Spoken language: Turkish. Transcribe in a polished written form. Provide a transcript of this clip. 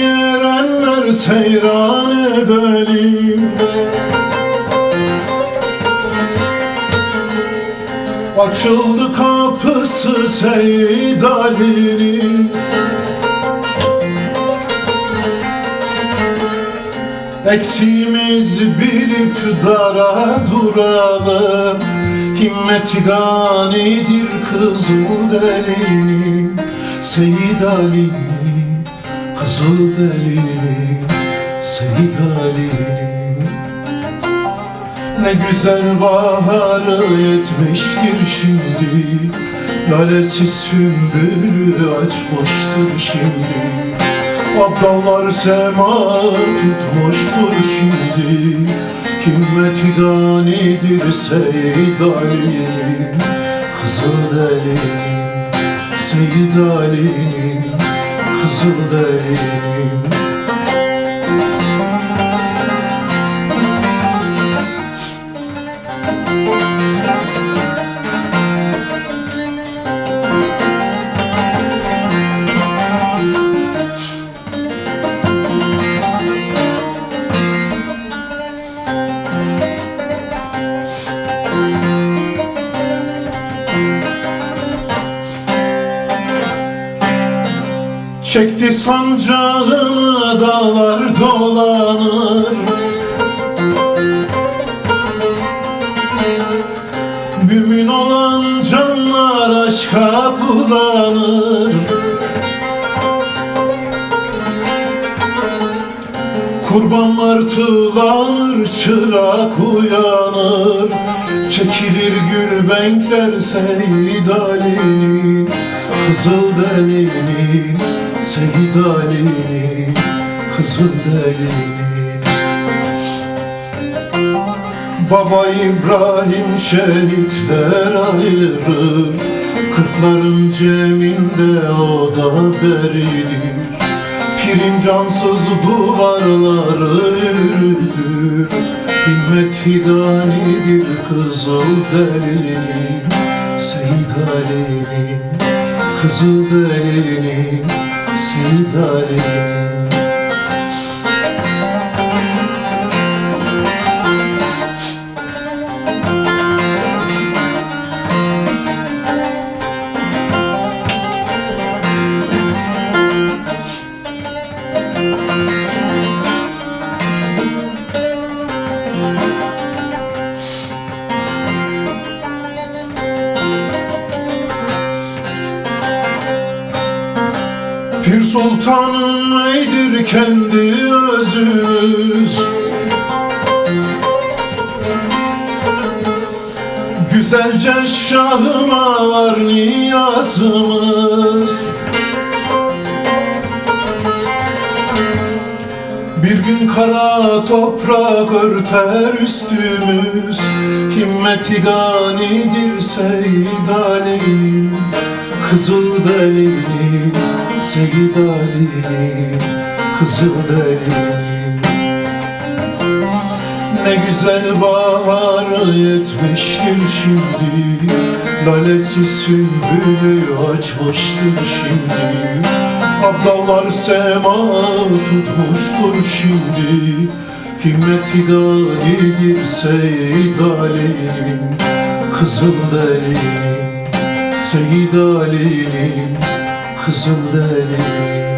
erenler seyran edelim. Açıldı kapısı Seyyid Ali'nin, eksiğimizi bilip dara duralım. Himmeti ganidir Kızılderili'nin, Seyyid Ali'nin, Kızılderili'nin, Seyyid Ali'nin. Ne güzel baharı yetmiştir şimdi, lalesi sümbülü açmıştır şimdi. Abdallar sema tutmuştur şimdi, himmeti ganidir Seyyid Ali'nin, Kızılderili'nin, Seyyid Ali'nin, Kızılderili'nin. Çekti sancağını dağlar dolanır, mümin olan canlar aşka bulanır. Kurbanlar tılanır, çırak uyanır, çekilir gülbenkler Seyyid Ali'nin, Kızılderili'nin, Seyyid Ali'nin, Kızılderili'nin. Baba İbrahim şehitler ayırır, kırkların ceminde o da beridir. Pirim cansız duvarları yürüdür, himmeti ganidir Kızılderili'nin, Seyyid Ali'nin, Kızılderili'nin, Seyyid Ali'nin. Pir sultanın neydir kendi özümüz, güzelce şahıma var niyazımız. Bir gün kara toprak örter üstümüz, himmeti ganidir Seyyid Ali'nin, Kızılderili'nin, Seyyid Ali'nin, Kızılderili'nin. Ne güzel bahar yetmiştir şimdi, lalesi sümbülü açmıştır şimdi. Abdallar sema tutmuştur şimdi, himmeti ganidir Seyyid Ali'nin, Kızılderili'nin, Seyyid Ali'nin, Kızılderili'nin.